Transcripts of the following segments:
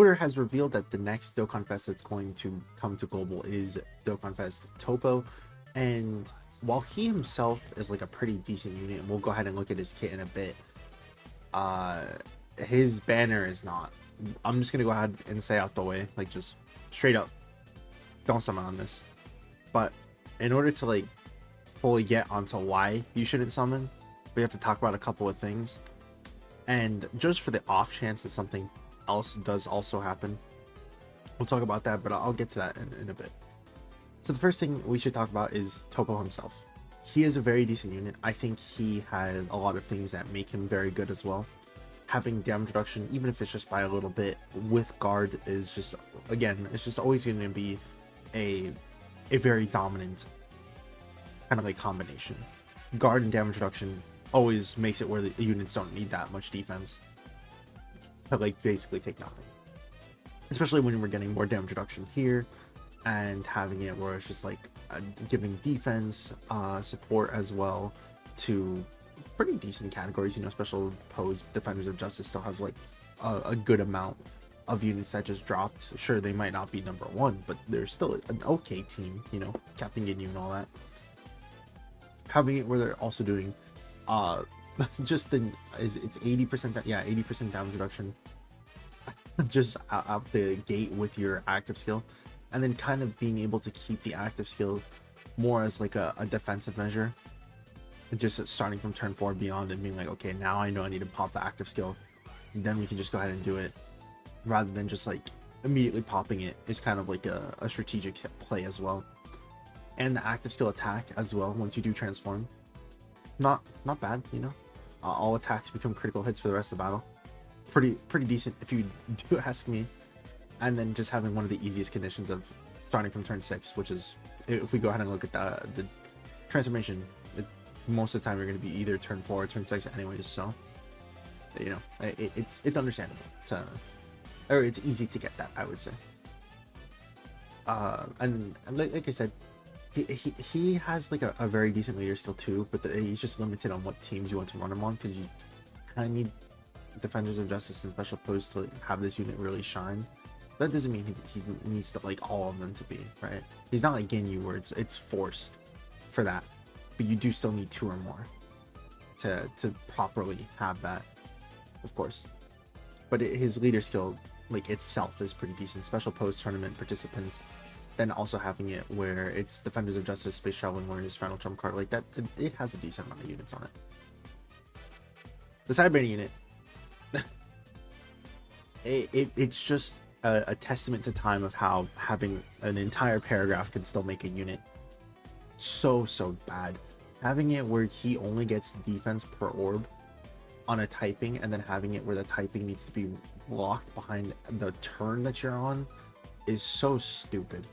Twitter has revealed that the next Dokkan Fest that's going to come to global is Dokkan Fest Toppo, and while he himself is like a pretty decent unit, and we'll go ahead and look at his kit in a bit, uh, his banner is not. I'm just gonna go ahead and say out the way, like just straight up, don't summon on this. But in order to like fully get onto why you shouldn't summon, we have to talk about a couple of things. And just for the off chance that something else does also happen, we'll talk about that, but I'll get to that in a bit. So the first thing we should talk about is Toppo himself. He is a very decent unit. I think he has a lot of things that make him very good as well. Having damage reduction, even if it's just by a little bit, with guard is just, again, it's just always going to be a very dominant kind of like combination. Guard and damage reduction always makes it where the units don't need that much defense to like basically take nothing. Especially when we're getting more damage reduction here and having it where it's just like giving defense support as well to pretty decent categories. You know, special pose defenders of justice still has like a good amount of units that just dropped. Sure, they might not be number one, but they're still an okay team, you know, Captain Ginyu and all that. Having it where they're also doing just the it's 80%, yeah, 80% damage reduction just out the gate with your active skill, and then kind of being able to keep the active skill more as like a defensive measure, just starting from turn 4 beyond and being like, okay, now I know I need to pop the active skill, then we can just go ahead and do it, rather than just like immediately popping it is kind of like a strategic play as well. And the active skill attack as well, once you do transform, not bad, you know. All attacks become critical hits for the rest of the battle. Pretty decent if you do ask me. And then just having one of the easiest conditions of starting from turn 6, which is, if we go ahead and look at the transformation, most of the time you're going to be either turn 4 or turn 6 anyways, so you know, it's understandable to, or it's easy to get that, I would say. And like I said, he has like a very decent leader skill too, but he's just limited on what teams you want to run him on, because you kind of need defenders of justice and special pose to have this unit really shine. That doesn't mean he needs to like all of them to be right. He's not like Ginyu where it's forced for that, but you do still need 2 or more to properly have that, of course. But his leader skill like itself is pretty decent. Special pose tournament participants, then also having it where it's defenders of justice, space traveling warriors, final trump card, like that, it has a decent amount of units on it. The sideband unit, it's just a testament to time of how having an entire paragraph can still make a unit so bad. Having it where he only gets defense per orb on a typing, and then having it where the typing needs to be locked behind the turn that you're on is so stupid.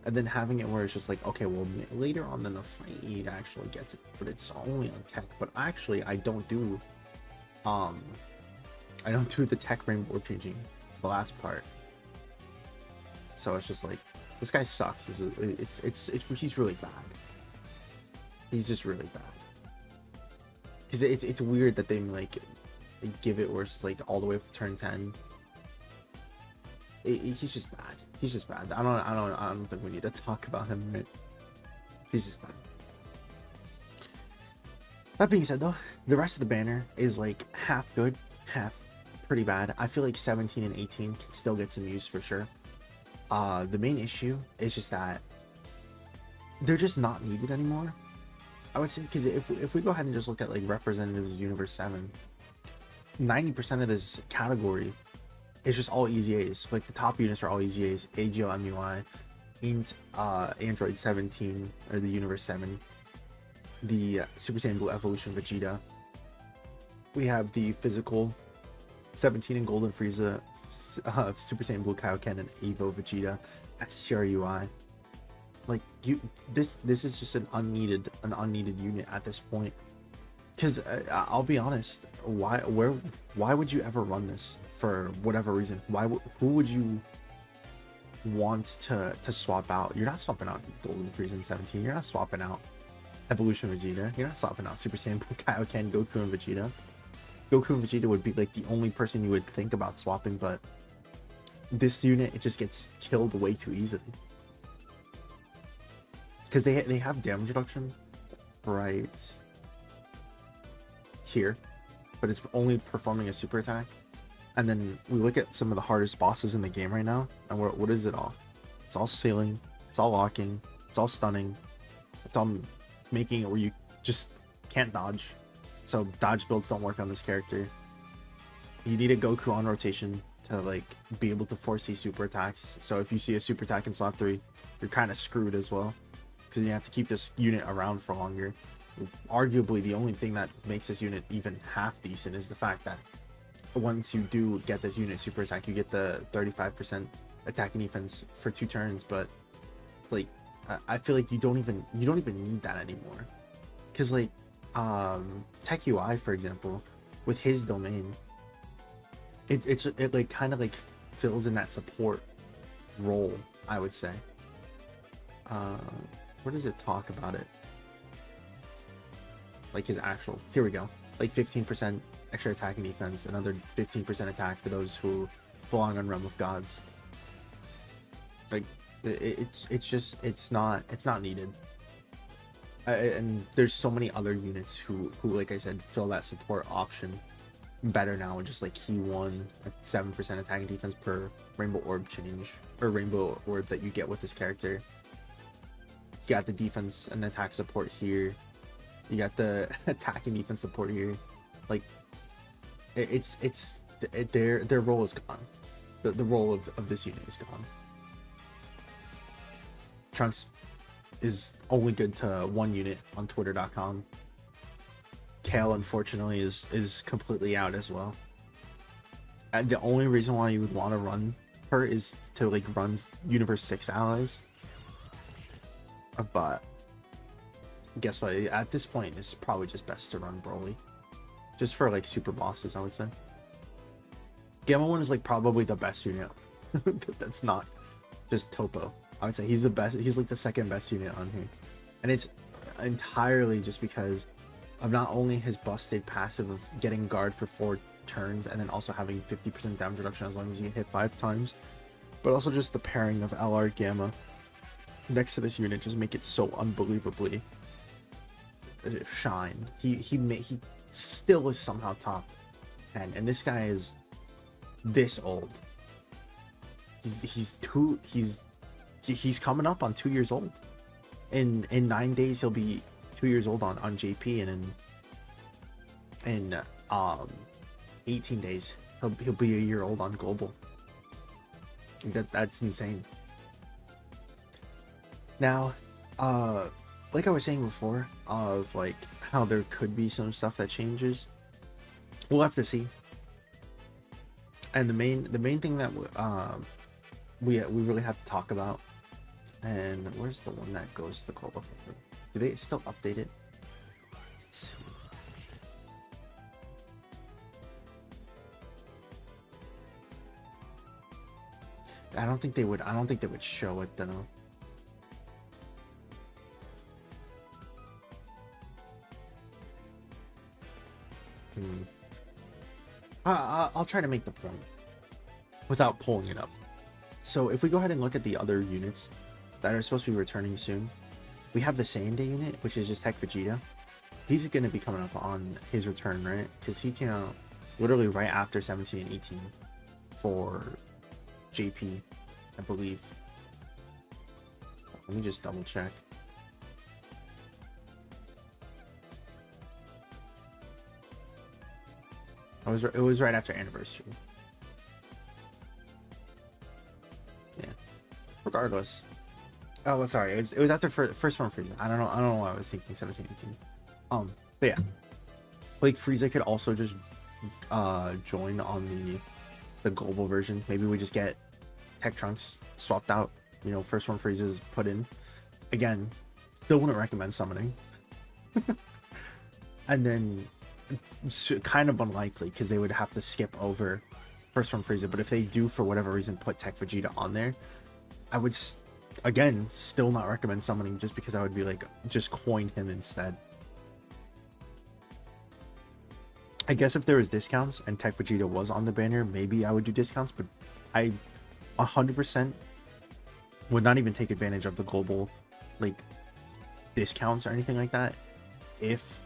And then having it where it's just like, okay, well, later on in the fight he actually gets it, but it's only on tech. But actually I don't do the tech rainbow changing for the last part. So it's just like, this guy sucks. He's really bad. He's just really bad. Because it's weird that they like give it where it's like all the way up to turn 10. He's just bad. He's just bad. I don't think we need to talk about him, right? He's just bad. That being said though, the rest of the banner is like half good, half pretty bad. I feel like 17 and 18 can still get some use for sure. The main issue is just that they're just not needed anymore, I would say, because if we go ahead and just look at like representatives of Universe 7, 90% of this category is just all EZAs. Like the top units are all EZAs: AGO MUI, Int, Android 17 or the Universe 7, the Super Saiyan Blue Evolution Vegeta. We have the physical 17 and Golden Frieza, Super Saiyan Blue Kaioken, and Evo Vegeta, STRUI. Like this is just an unneeded unit at this point. Because I'll be honest, why would you ever run this for whatever reason? Who would you want to swap out? You're not swapping out Golden Frieza in 17. You're not swapping out Evolution Vegeta. You're not swapping out Super Saiyan Blue Kaioken, Goku, and Vegeta. Goku and Vegeta would be like the only person you would think about swapping, but this unit, it just gets killed way too easily. Because they have damage reduction right here, but it's only performing a super attack. And then we look at some of the hardest bosses in the game right now, and what is it all? It's all sealing, it's all locking, it's all stunning, it's all making it where you just can't dodge. So dodge builds don't work on this character. You need a Goku on rotation to like be able to force these super attacks. So if you see a super attack in slot 3, you're kind of screwed as well, because you have to keep this unit around for longer. Arguably, the only thing that makes this unit even half decent is the fact that once you do get this unit super attack, you get the 35% attack and defense for 2 turns. But like, I feel like you don't even need that anymore, because like Tech UI, for example, with his domain, it like kind of like fills in that support role, I would say. Where does it talk about it? Like his actual, here we go, like 15% extra attack and defense, another 15% attack for those who belong on Realm of Gods. Like it's not needed. And there's so many other units who like I said fill that support option better now, just like Key 1 at 7% attack and defense per Rainbow Orb change, or Rainbow Orb that you get with this character. You got the defense and attack support here. You got the attack and defense support here. Like their role is gone. The role of this unit is gone. Trunks is only good to 1 unit on Twitter.com. Kale, unfortunately, is completely out as well. And the only reason why you would want to run her is to like run Universe 6 allies. But guess what? At this point, it's probably just best to run Broly, just for like super bosses, I would say. Gamma 1 is like probably the best unit. That's not just Toppo. I would say he's the best. He's like the second best unit on here, and it's entirely just because of not only his busted passive of getting guard for 4 turns and then also having 50% damage reduction as long as you get hit 5 times, but also just the pairing of LR Gamma next to this unit just make it so unbelievably shine. He still is somehow top 10, and this guy is this old. He's coming up on 2 years old. In 9 days he'll be 2 years old on JP, and in 18 days he'll be a year old on global. That's insane. Now, like I was saying before, of like how there could be some stuff that changes. We'll have to see. And the main thing that we really have to talk about, and where's the one that goes to the global? Do they still update it? Let's see. I don't think they would show it though. I'll try to make the point without pulling it up. So if we go ahead and look at the other units that are supposed to be returning soon, we have the same day unit, which is just Tech Vegeta. He's going to be coming up on his return, right? Because he came out literally right after 17 and 18 for JP, I believe. Let me just double check. It was right after anniversary. Yeah. Regardless. Oh, sorry. It was after first one Frieza. I don't know why I was thinking 17, 18. But yeah. Like Frieza could also just join on the global version. Maybe we just get Tech Trunks swapped out. You know, first one Frieza is put in. Again, still wouldn't recommend summoning. And then kind of unlikely because they would have to skip over first from Frieza. But if they do for whatever reason put Tech Vegeta on there, I would again still not recommend summoning, just because I would be like, just coin him instead. I guess if there was discounts and Tech Vegeta was on the banner, maybe I would do discounts, but I 100% would not even take advantage of the global like discounts or anything like that if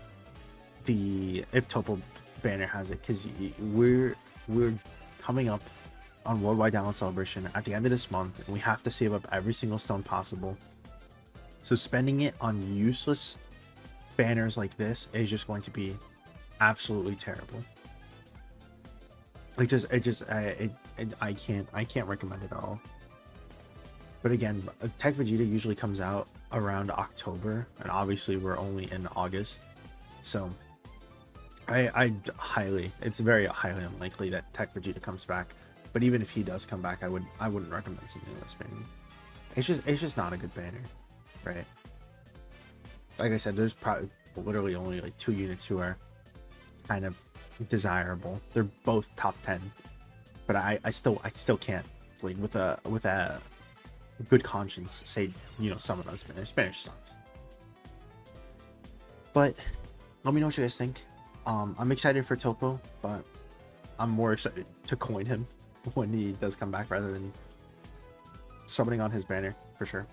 Toppo banner has it, because we're coming up on Worldwide Download Celebration at the end of this month, and we have to save up every single stone possible. So spending it on useless banners like this is just going to be absolutely terrible. I can't recommend it at all. But again, Tech Vegeta usually comes out around October, and obviously we're only in August, so it's very highly unlikely that Tech Vegeta comes back. But even if he does come back, I wouldn't recommend something like this banner. It's just not a good banner, right? Like I said, there's probably literally only like 2 units who are kind of desirable. They're both top 10, but I still can't, like, with a good conscience, say, you know, some of those banners. Spanish sucks. But let me know what you guys think. I'm excited for Toppo, but I'm more excited to coin him when he does come back rather than summoning on his banner, for sure.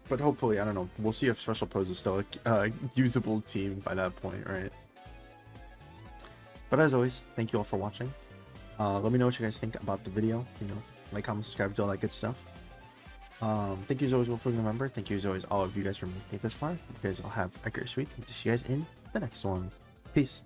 But hopefully, I don't know, we'll see if Special Pose is still a usable team by that point, right? But as always, thank you all for watching. Let me know what you guys think about the video. You know, like, comment, subscribe, do all that good stuff. Thank you as always for remember. Thank you as always, all of you guys, for making it this far. You guys all have a great week. Hope to see you guys in the next one. Peace.